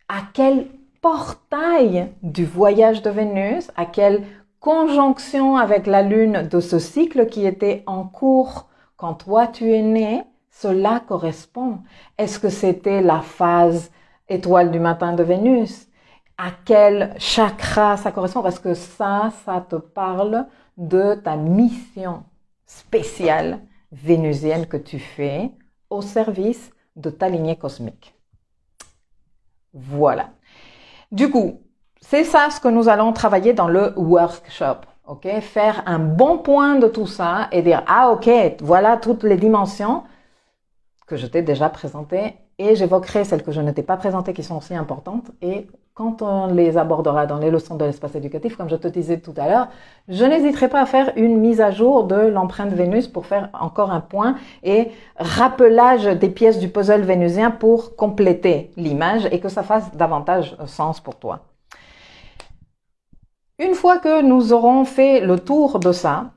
à quel portail du voyage de Vénus, à quelle conjonction avec la Lune de ce cycle qui était en cours quand toi tu es né, cela correspond? Est-ce que c'était la phase étoile du matin de Vénus? À quel chakra ça correspond? Parce que ça te parle de ta mission spéciale vénusienne que tu fais au service de ta lignée cosmique. Voilà. Du coup, c'est ça ce que nous allons travailler dans le workshop. Ok, faire un bon point de tout ça et dire ah ok, voilà toutes les dimensions que je t'ai déjà présentées et j'évoquerai celles que je ne t'ai pas présentées qui sont aussi importantes et quand on les abordera dans les leçons de l'espace éducatif, comme je te disais tout à l'heure, je n'hésiterai pas à faire une mise à jour de l'empreinte Vénus pour faire encore un point et rappelage des pièces du puzzle vénusien pour compléter l'image et que ça fasse davantage sens pour toi. Une fois que nous aurons fait le tour de ça,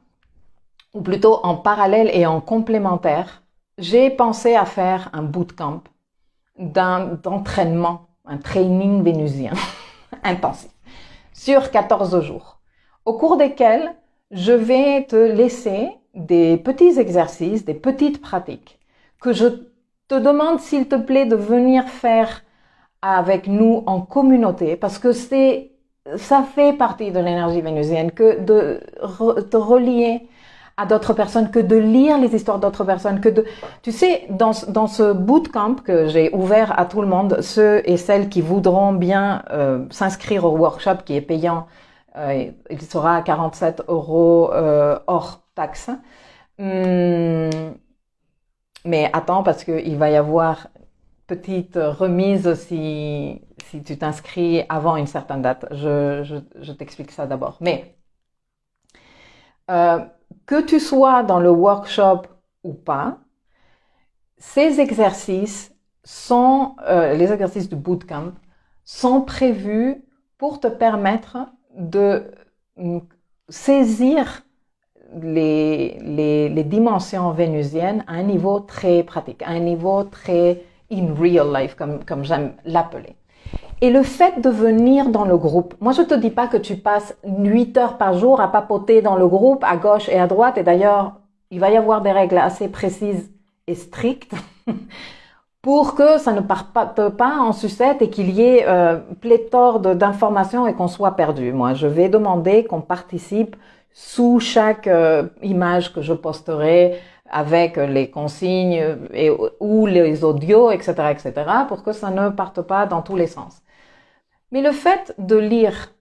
ou plutôt en parallèle et en complémentaire, j'ai pensé à faire un bootcamp d'entraînement, un training vénusien intensif sur 14 jours, au cours desquels je vais te laisser des petits exercices, des petites pratiques que je te demande s'il te plaît de venir faire avec nous en communauté, parce que ça fait partie de l'énergie vénusienne que de te relier à d'autres personnes, que de lire les histoires d'autres personnes, tu sais, dans ce bootcamp que j'ai ouvert à tout le monde, ceux et celles qui voudront bien s'inscrire au workshop qui est payant, il sera à 47 € hors taxe. Mais attends, parce qu'il va y avoir petite remise si tu t'inscris avant une certaine date. Je t'explique ça d'abord. Mais que tu sois dans le workshop ou pas, ces exercices les exercices du bootcamp sont prévus pour te permettre de saisir les dimensions vénusiennes à un niveau très pratique, à un niveau très in real life, comme j'aime l'appeler. Et le fait de venir dans le groupe, moi je te dis pas que tu passes 8 heures par jour à papoter dans le groupe, à gauche et à droite, et d'ailleurs, il va y avoir des règles assez précises et strictes pour que ça ne parte pas en sucette et qu'il y ait pléthore d'informations et qu'on soit perdu. Moi, je vais demander qu'on participe sous chaque image que je posterai avec les consignes ou les audios, etc., etc., pour que ça ne parte pas dans tous les sens. Mais le fait de lire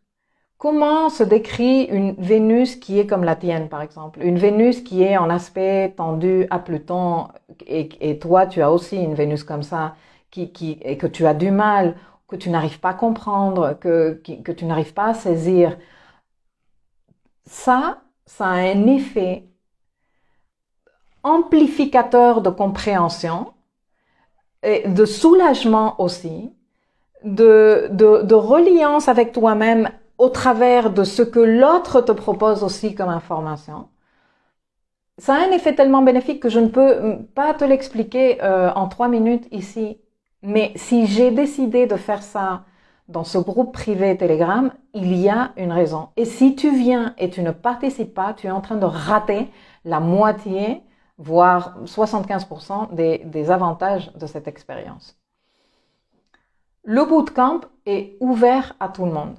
comment se décrit une Vénus qui est comme la tienne, par exemple, une Vénus qui est en aspect tendu à Pluton, et toi, tu as aussi une Vénus comme ça, et que tu as du mal, que tu n'arrives pas à comprendre, que tu n'arrives pas à saisir, ça a un effet amplificateur de compréhension, et de soulagement aussi, de reliance avec toi-même au travers de ce que l'autre te propose aussi comme information. Ça a un effet tellement bénéfique que je ne peux pas te l'expliquer en 3 minutes ici. Mais si j'ai décidé de faire ça dans ce groupe privé Telegram, il y a une raison. Et si tu viens et tu ne participes pas, tu es en train de rater la moitié, voire 75% des avantages de cette expérience. Le bootcamp est ouvert à tout le monde.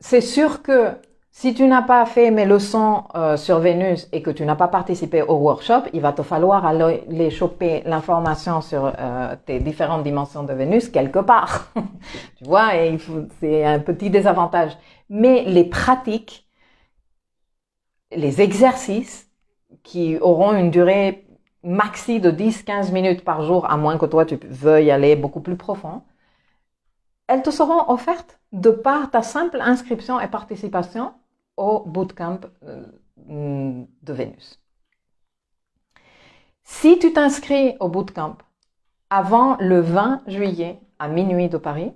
C'est sûr que si tu n'as pas fait mes leçons sur Vénus et que tu n'as pas participé au workshop, il va te falloir aller choper l'information sur tes différentes dimensions de Vénus quelque part. Tu vois, et c'est un petit désavantage. Mais les pratiques, les exercices qui auront une durée maxi de 10-15 minutes par jour, à moins que toi tu veuilles aller beaucoup plus profond, elles te seront offertes de par ta simple inscription et participation au bootcamp de Vénus. Si tu t'inscris au bootcamp avant le 20 juillet à minuit de Paris,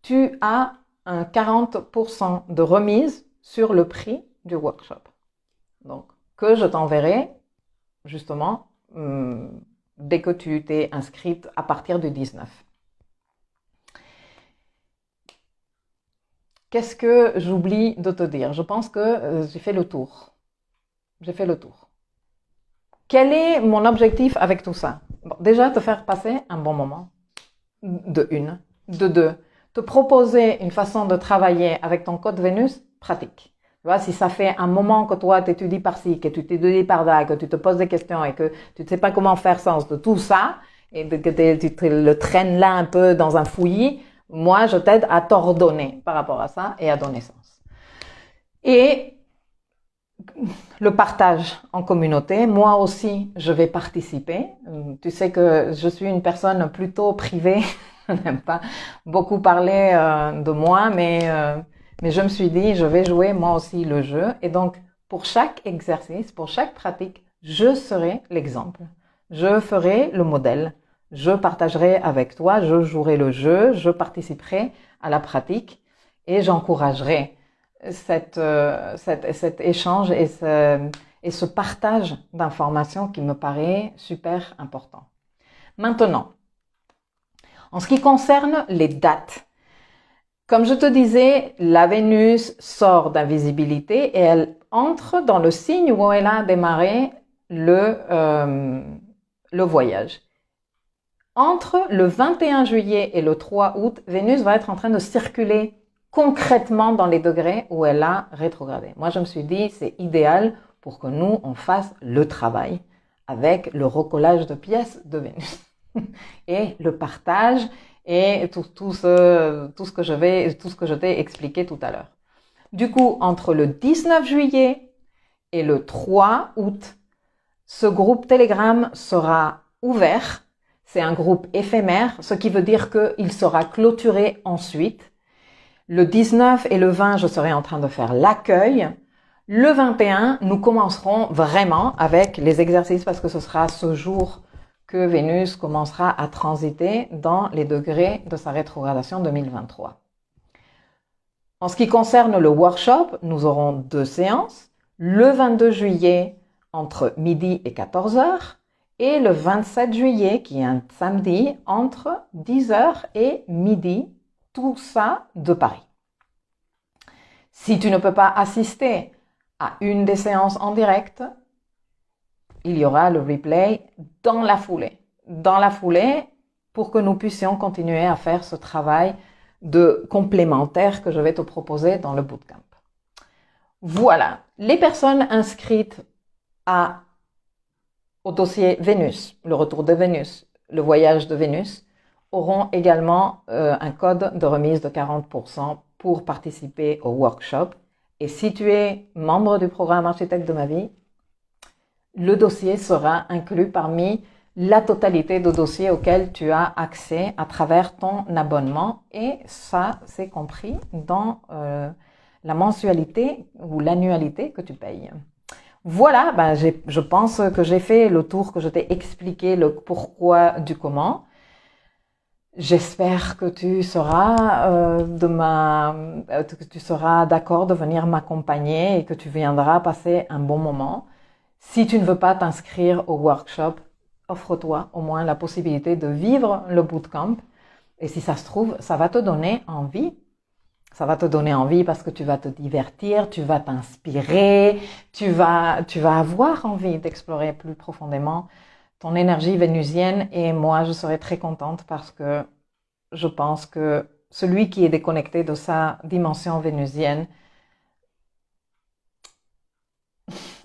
tu as un 40% de remise sur le prix du workshop. Donc, que je t'enverrai justement dès que tu t'es inscrite à partir du 19. Qu'est-ce que j'oublie de te dire? Je pense que j'ai fait le tour. J'ai fait le tour. Quel est mon objectif avec tout ça? Bon, déjà, te faire passer un bon moment. De une. De deux. Te proposer une façon de travailler avec ton code Vénus pratique. Tu vois, si ça fait un moment que toi t'étudies par-ci, que tu t'étudies par-là, que tu te poses des questions et que tu ne sais pas comment faire sens de tout ça, et que tu te le traînes là un peu dans un fouillis, moi, je t'aide à t'ordonner par rapport à ça et à donner sens. Et le partage en communauté, moi aussi, je vais participer. Tu sais que je suis une personne plutôt privée, je n'aime pas beaucoup parler de moi, mais je me suis dit, je vais jouer moi aussi le jeu. Et donc, pour chaque exercice, pour chaque pratique, je serai l'exemple. Je ferai le modèle. Je partagerai avec toi, je jouerai le jeu, je participerai à la pratique et j'encouragerai cet échange et ce partage d'informations qui me paraît super important. Maintenant, en ce qui concerne les dates, comme je te disais, la Vénus sort d'invisibilité et elle entre dans le signe où elle a démarré le voyage. Entre le 21 juillet et le 3 août, Vénus va être en train de circuler concrètement dans les degrés où elle a rétrogradé. Moi, je me suis dit, c'est idéal pour que nous, on fasse le travail avec le recollage de pièces de Vénus et le partage et tout ce que je t'ai expliqué tout à l'heure. Du coup, entre le 19 juillet et le 3 août, ce groupe Telegram sera ouvert. C'est un groupe éphémère, ce qui veut dire qu'il sera clôturé ensuite. Le 19 et le 20, je serai en train de faire l'accueil. Le 21, nous commencerons vraiment avec les exercices parce que ce sera ce jour que Vénus commencera à transiter dans les degrés de sa rétrogradation 2023. En ce qui concerne le workshop, nous aurons 2 séances. Le 22 juillet, entre midi et 14h. Et le 27 juillet, qui est un samedi, entre 10h et midi. Tout ça de Paris. Si tu ne peux pas assister à une des séances en direct, il y aura le replay dans la foulée. Dans la foulée, pour que nous puissions continuer à faire ce travail de complémentaire que je vais te proposer dans le bootcamp. Voilà, les personnes inscrites au dossier Vénus, le retour de Vénus, le voyage de Vénus, auront également un code de remise de 40% pour participer au workshop. Et si tu es membre du programme Architecte de ma vie, le dossier sera inclus parmi la totalité de dossiers auxquels tu as accès à travers ton abonnement. Et ça, c'est compris dans la mensualité ou l'annualité que tu payes. Voilà, je pense que j'ai fait le tour, que je t'ai expliqué le pourquoi du comment. J'espère que tu seras d'accord de venir m'accompagner et que tu viendras passer un bon moment. Si tu ne veux pas t'inscrire au workshop, offre-toi au moins la possibilité de vivre le bootcamp. Et si ça se trouve, ça va te donner envie. Ça va te donner envie parce que tu vas te divertir, tu vas t'inspirer, tu vas avoir envie d'explorer plus profondément ton énergie vénusienne. Et moi, je serai très contente parce que je pense que celui qui est déconnecté de sa dimension vénusienne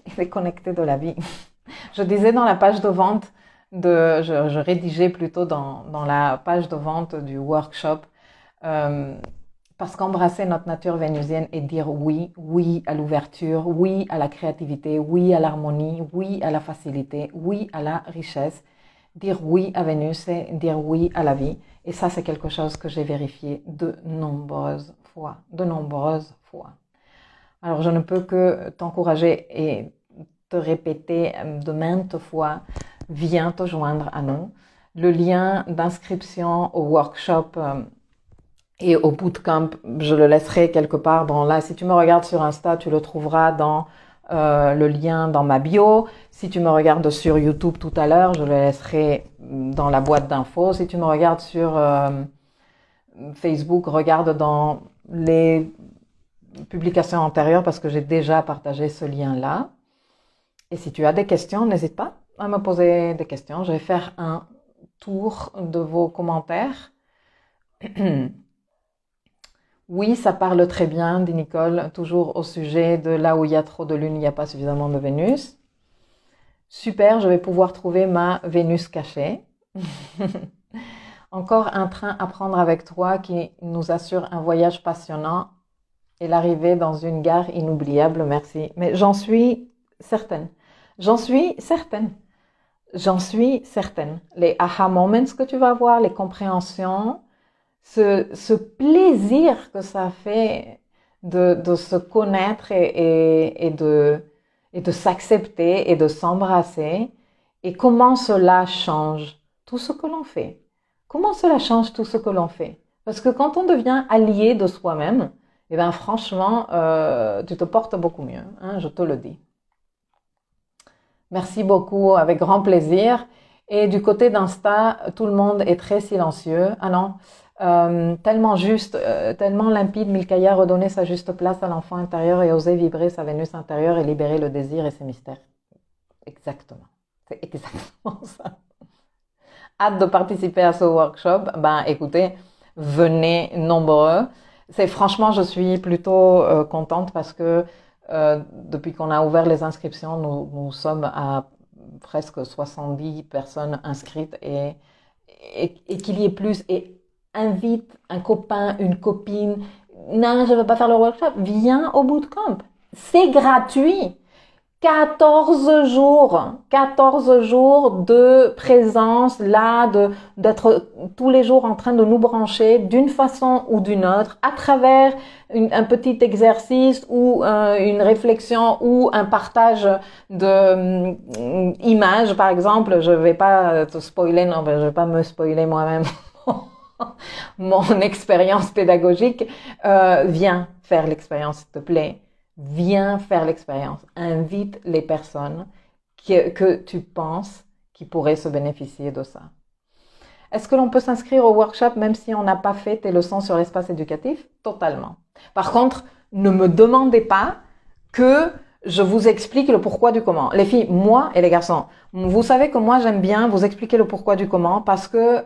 est déconnecté de la vie. Je disais dans la page de vente, je rédigeais plutôt dans la page de vente du workshop, parce qu'embrasser notre nature vénusienne et dire oui, oui à l'ouverture, oui à la créativité, oui à l'harmonie, oui à la facilité, oui à la richesse. Dire oui à Vénus, c'est dire oui à la vie. Et ça, c'est quelque chose que j'ai vérifié de nombreuses fois. Alors, je ne peux que t'encourager et te répéter de maintes fois, viens te joindre à nous. Le lien d'inscription au workshop et au bootcamp, je le laisserai quelque part là. Si tu me regardes sur Insta, tu le trouveras dans le lien dans ma bio. Si tu me regardes sur YouTube tout à l'heure, je le laisserai dans la boîte d'infos. Si tu me regardes sur Facebook, regarde dans les publications antérieures parce que j'ai déjà partagé ce lien-là. Et si tu as des questions, n'hésite pas à me poser des questions. Je vais faire un tour de vos commentaires. Oui, ça parle très bien, dit Nicole, toujours au sujet de là où il y a trop de lune, il n'y a pas suffisamment de Vénus. Super, je vais pouvoir trouver ma Vénus cachée. Encore un train à prendre avec toi qui nous assure un voyage passionnant et l'arrivée dans une gare inoubliable, merci. Mais j'en suis certaine. Les aha moments que tu vas avoir, les compréhensions, ce plaisir que ça fait de se connaître et de s'accepter et de s'embrasser, et comment cela change tout ce que l'on fait. Comment cela change tout ce que l'on fait? Parce que quand on devient allié de soi-même, eh bien franchement, tu te portes beaucoup mieux, hein, je te le dis. Merci beaucoup, avec grand plaisir. Et du côté d'Insta, tout le monde est très silencieux. Ah non, tellement juste, tellement limpide, Milkaya, redonner sa juste place à l'enfant intérieur et oser vibrer sa Vénus intérieure et libérer le désir et ses mystères. Exactement, c'est exactement ça. Hâte de participer à ce workshop. Ben écoutez, venez nombreux. C'est franchement, je suis plutôt contente parce que depuis qu'on a ouvert les inscriptions, nous sommes à presque 70 personnes inscrites et qu'il y ait plus. Et invite un copain, une copine. Non, je ne veux pas faire le workshop. Viens au bootcamp. C'est gratuit. 14 jours de présence là, d'être tous les jours en train de nous brancher d'une façon ou d'une autre à travers un petit exercice ou une réflexion ou un partage de images par exemple. Je vais pas te spoiler, non, je vais pas me spoiler moi-même mon expérience pédagogique. Viens faire l'expérience s'il te plaît. Viens faire l'expérience. Invite les personnes que tu penses qui pourraient se bénéficier de ça. Est-ce que l'on peut s'inscrire au workshop même si on n'a pas fait tes leçons sur l'espace éducatif? Totalement. Par contre, ne me demandez pas que je vous explique le pourquoi du comment. Les filles, moi et les garçons, vous savez que moi j'aime bien vous expliquer le pourquoi du comment parce que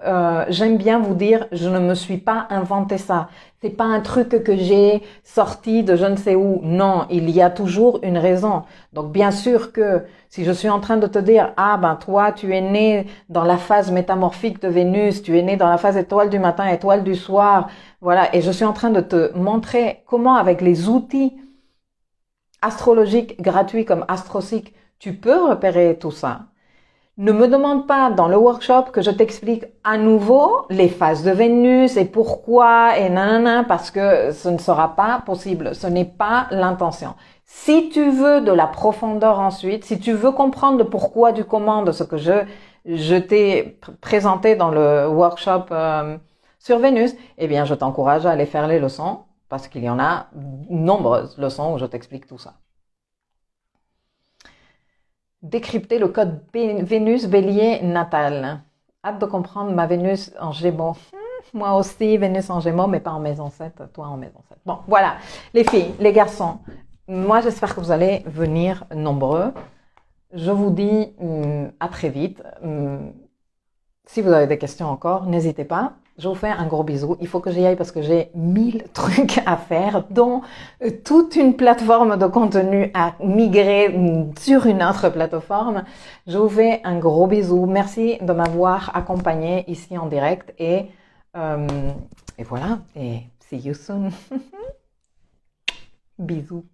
j'aime bien vous dire je ne me suis pas inventé ça. C'est pas un truc que j'ai sorti de je ne sais où. Non, il y a toujours une raison. Donc bien sûr que si je suis en train de te dire ah ben toi tu es né dans la phase métamorphique de Vénus, tu es né dans la phase étoile du matin, étoile du soir, voilà, et je suis en train de te montrer comment avec les outils astrologique gratuit comme AstroSeek, tu peux repérer tout ça. Ne me demande pas dans le workshop que je t'explique à nouveau les phases de Vénus et pourquoi et nanana parce que ce ne sera pas possible. Ce n'est pas l'intention. Si tu veux de la profondeur ensuite, si tu veux comprendre le pourquoi du comment de ce que je t'ai présenté dans le workshop sur Vénus, eh bien je t'encourage à aller faire les leçons parce qu'il y en a nombreuses leçons où je t'explique tout ça. Décrypter le code Vénus Bélier natal. Hâte de comprendre ma Vénus en Gémeaux. Moi aussi, Vénus en Gémeaux, mais pas en maison 7, toi en maison 7. Bon, voilà. Les filles, les garçons, moi j'espère que vous allez venir nombreux. Je vous dis à très vite. Si vous avez des questions encore, n'hésitez pas. Je vous fais un gros bisou. Il faut que j'y aille parce que j'ai 1000 trucs à faire, dont toute une plateforme de contenu à migrer sur une autre plateforme. Je vous fais un gros bisou. Merci de m'avoir accompagné ici en direct et voilà. Et see you soon. Bisous.